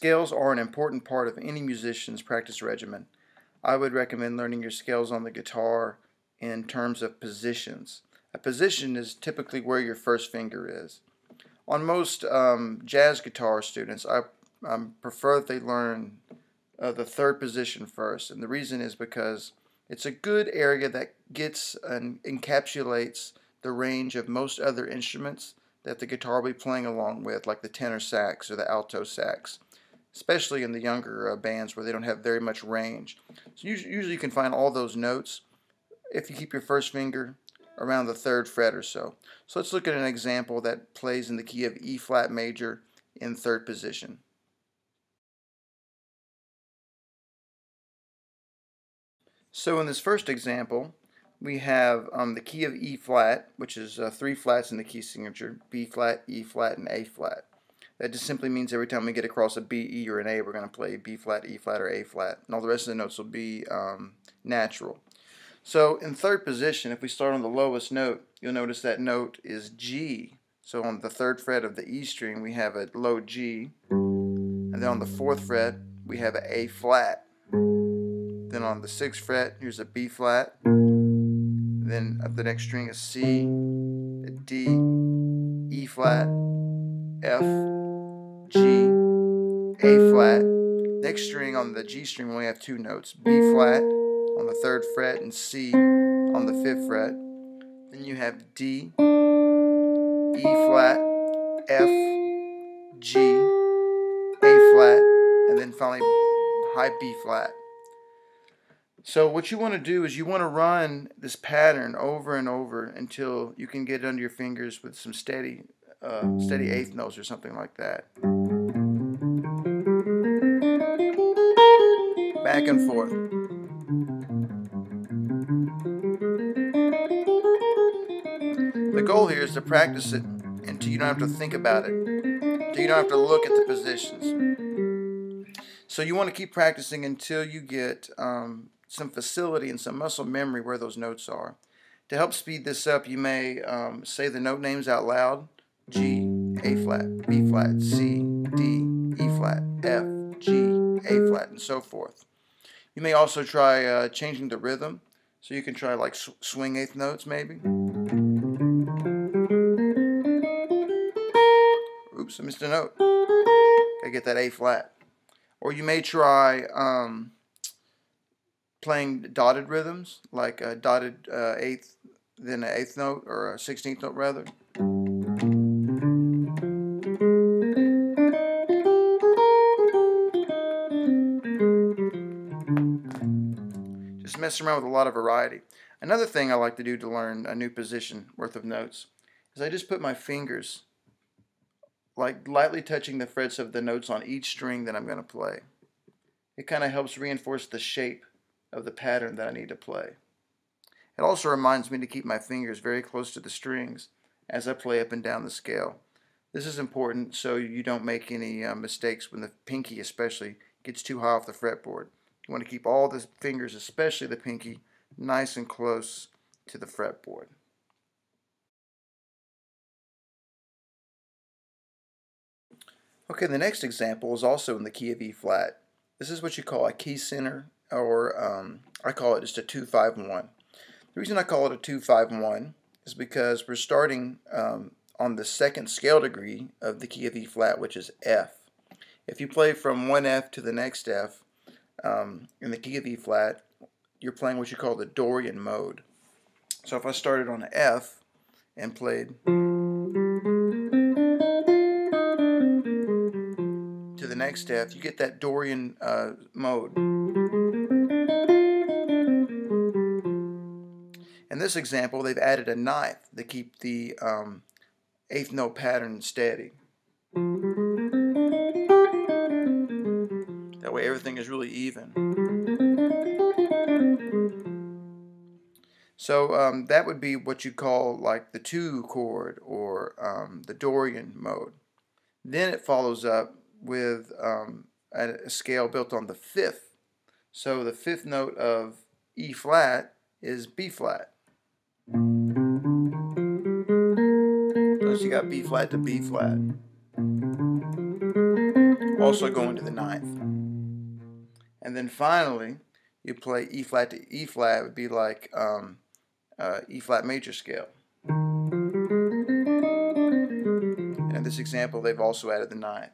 Scales are an important part of any musician's practice regimen. I would recommend learning your scales on the guitar in terms of positions. A position is typically where your first finger is. On most jazz guitar students, I prefer that they learn the third position first, and the reason is because it's a good area that gets and encapsulates the range of most other instruments that the guitar will be playing along with, like the tenor sax or the alto sax, especially in the younger bands where they don't have very much range. So usually you can find all those notes if you keep your first finger around the 3rd fret or so. So let's look at an example that plays in the key of E flat major in 3rd position. So in this first example, we have the key of E flat, which is 3 flats in the key signature: B flat, E flat, and A flat. That just simply means every time we get across a B, E, or an A, we're going to play B flat, E flat, or A flat, and all the rest of the notes will be natural. So in 3rd position, if we start on the lowest note, you'll notice that note is G. So on the 3rd fret of the E string, we have a low G, and then on the 4th fret, we have an A flat. Then on the 6th fret, here's a B flat. Then up the next string is C, a D, E flat, F, G, A flat. Next string, on the G string, we only have 2 notes: B flat on the 3rd fret and C on the 5th fret. Then you have D, E flat, F, G, A flat, and then finally high B flat. So what you want to do is you want to run this pattern over and over until you can get it under your fingers with some steady 8th notes or something like that. Back and forth. The goal here is to practice it until you don't have to think about it, until you don't have to look at the positions. So you want to keep practicing until you get some facility and some muscle memory where those notes are. To help speed this up, you may say the note names out loud: G, A flat, B flat, C, D, E flat, F, G, A flat, and so forth. You may also try changing the rhythm, so you can try like swing 8th notes maybe. Oops, I missed a note. Gotta get that A flat. Or you may try playing dotted rhythms, like a dotted 8th, then an 8th note, or a 16th note rather. Just messing around with a lot of variety. Another thing I like to do to learn a new position worth of notes is I just put my fingers like lightly touching the frets of the notes on each string that I'm going to play. It kind of helps reinforce the shape of the pattern that I need to play. It also reminds me to keep my fingers very close to the strings as I play up and down the scale. This is important so you don't make any mistakes when the pinky especially gets too high off the fretboard. You want to keep all the fingers, especially the pinky, nice and close to the fretboard. Okay, the next example is also in the key of E flat. This is what you call a key center, or I call it just a 2-5-1. The reason I call it a 2-5-1 is because we're starting on the 2nd scale degree of the key of E flat, which is F. If you play from one F to the next F in the key of E flat, you're playing what you call the Dorian mode. So if I started on an F and played to the next F, you get that Dorian mode. In this example, they've added a 9th to keep the 8th note pattern steady. That way everything is really even. So that would be what you call like the 2 chord, or the Dorian mode. Then it follows up with a scale built on the 5th. So the 5th note of E flat is B flat. So you got B flat to B flat. also going to the ninth. And then finally, you play E flat to E flat, would be like E flat major scale. And in this example, they've also added the ninth.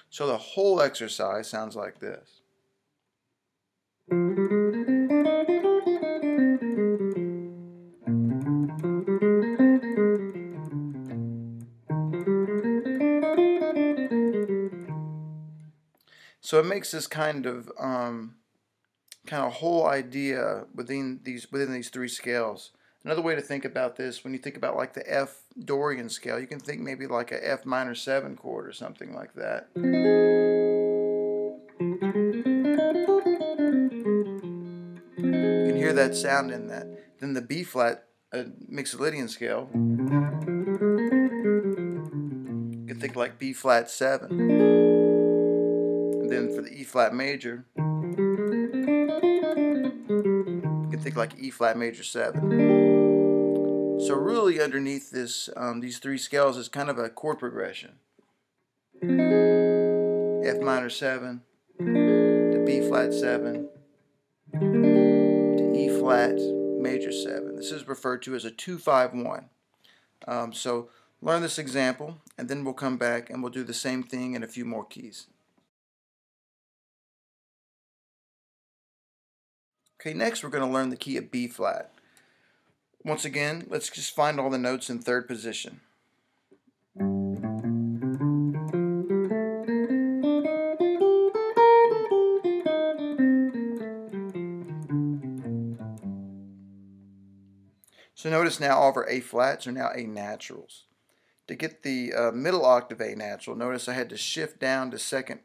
So the whole exercise sounds like this. So it makes this kind of whole idea within these three scales. Another way to think about this, when you think about like the F Dorian scale, you can think maybe like a F minor 7 chord or something like that. You can hear that sound in that. Then the B flat Mixolydian scale, you can think like B flat 7. And then for the E flat major, you can think like E flat major 7. So really underneath this, these three scales is kind of a chord progression. F minor 7 to B flat 7 to E flat major 7. This is referred to as a 2-5-1. So learn this example, and then we'll come back and we'll do the same thing in a few more keys. Okay, next we're going to learn the key of B flat. Once again, let's just find all the notes in third position. So notice now all of our A flats are now A naturals. To get the middle octave A natural, notice I had to shift down to second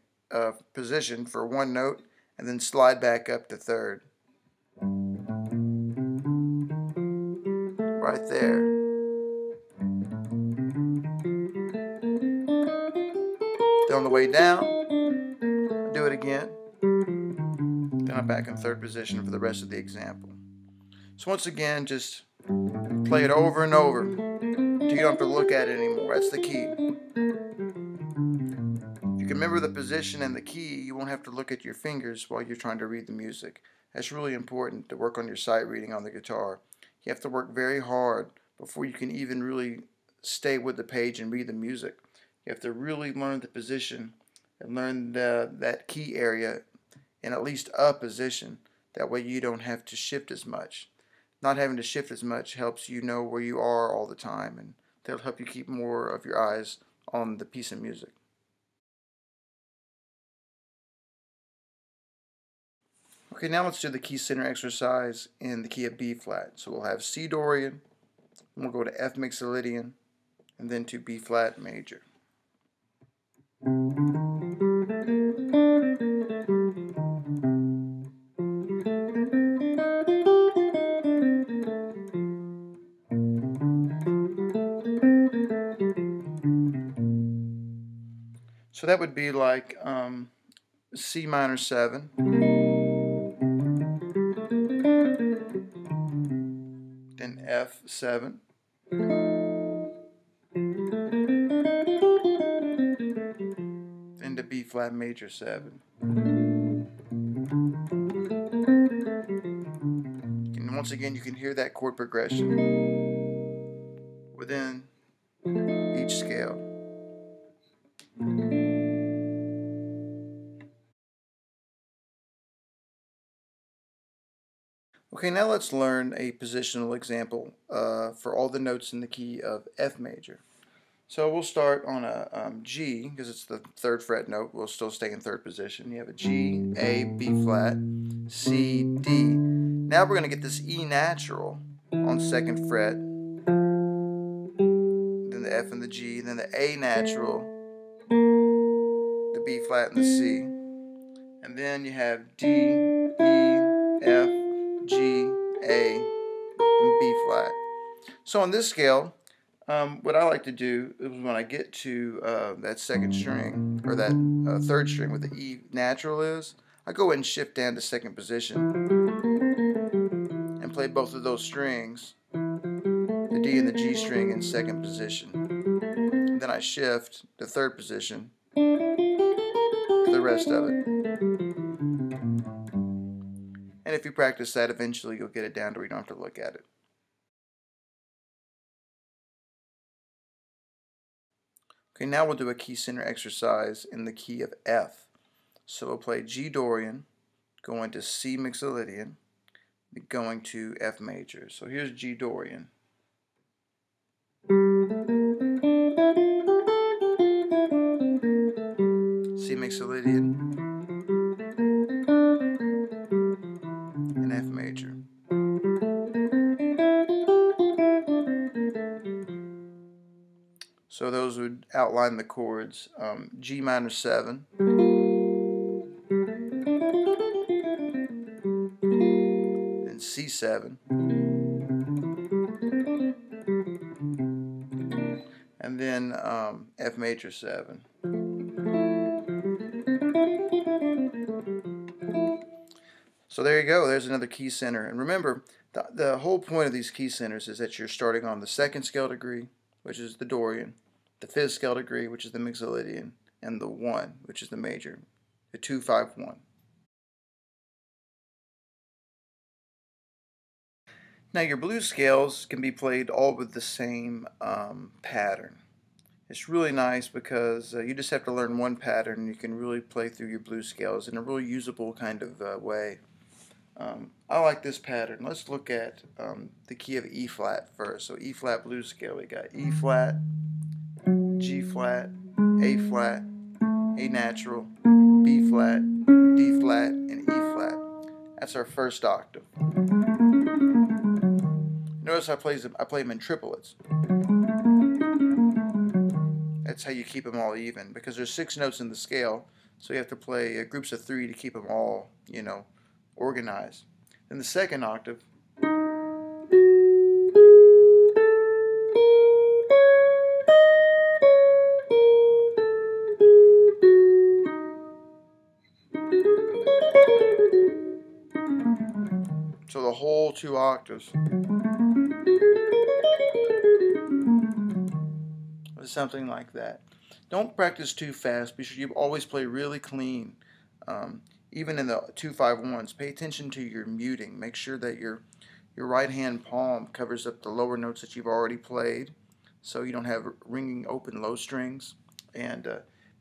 position for one note and then slide back up to third. Right there. Then on the way down, do it again. Then I'm back in third position for the rest of the example. So once again, just play it over and over until you don't have to look at it anymore. That's the key. If you can remember the position and the key, you won't have to look at your fingers while you're trying to read the music. That's really important to work on your sight reading on the guitar. You have to work very hard before you can even really stay with the page and read the music. You have to really learn the position and learn that key area in at least a position. That way you don't have to shift as much. Not having to shift as much helps you know where you are all the time, and that'll help you keep more of your eyes on the piece of music. Okay, now let's do the key center exercise in the key of B flat. So we'll have C Dorian, and we'll go to F Mixolydian, and then to B flat major. So that would be like C minor 7, then F 7, then to B flat major 7. And once again, you can hear that chord progression within each scale. Okay, now let's learn a positional example for all the notes in the key of F major. So we'll start on a G, because it's the third fret note. We'll still stay in third position. You have a G, A, B flat, C, D. Now we're going to get this E natural on second fret, then the F and the G, then the A natural, the B flat and the C. And then you have D, E, F, G, A, and B flat. So on this scale, what I like to do is when I get to that second string, or that third string where the E natural is, I go ahead and shift down to second position and play both of those strings, the D and the G string, in second position. then I shift the third position for the rest of it. And if you practice that, eventually you'll get it down to where you don't have to look at it. Okay, now we'll do a key center exercise in the key of F. So we'll play G Dorian, going to C Mixolydian, going to F major. So here's G Dorian. C Mixolydian, and F major. So those would outline the chords. G minor 7, then C7, and then F major 7. So there you go, there's another key center. And remember, the whole point of these key centers is that you're starting on the second scale degree, which is the Dorian, the fifth scale degree, which is the Mixolydian, and the 1, which is the major, the 2, 5, 1. Now your blues scales can be played all with the same pattern. It's really nice because you just have to learn one pattern and you can really play through your blues scales in a really usable kind of way. I like this pattern. Let's look at the key of E flat first. So E flat blues scale, we got E flat, G flat, A flat, A natural, B flat, D flat, and E flat. That's our first octave. Notice I play them in triplets. That's how you keep them all even, because there's 6 notes in the scale, so you have to play groups of 3 to keep them all, organized. Then the second octave, so the whole 2 octaves is something like that. Don't practice too fast. Be sure you always play really clean. Even in the 2-5-1s, pay attention to your muting. Make sure that your right hand palm covers up the lower notes that you've already played, so you don't have ringing open low strings. And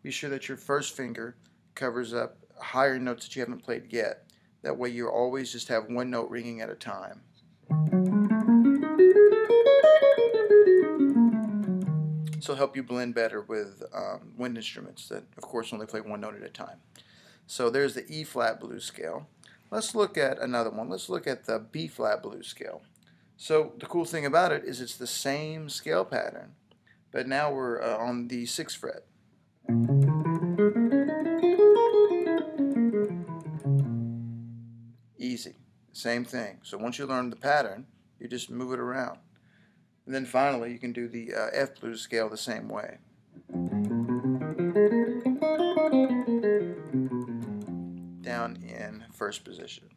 be sure that your first finger covers up higher notes that you haven't played yet. That way you always just have one note ringing at a time. This will help you blend better with wind instruments that, of course, only play one note at a time. So there's the E flat blues scale. Let's look at another one. Let's look at the B flat blues scale. So the cool thing about it is it's the same scale pattern, but now we're on the 6th fret. Easy. Same thing. So once you learn the pattern, you just move it around. And then finally, you can do the F blues scale the same way. Down in first position.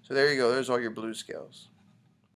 So there you go. There's all your blues scales.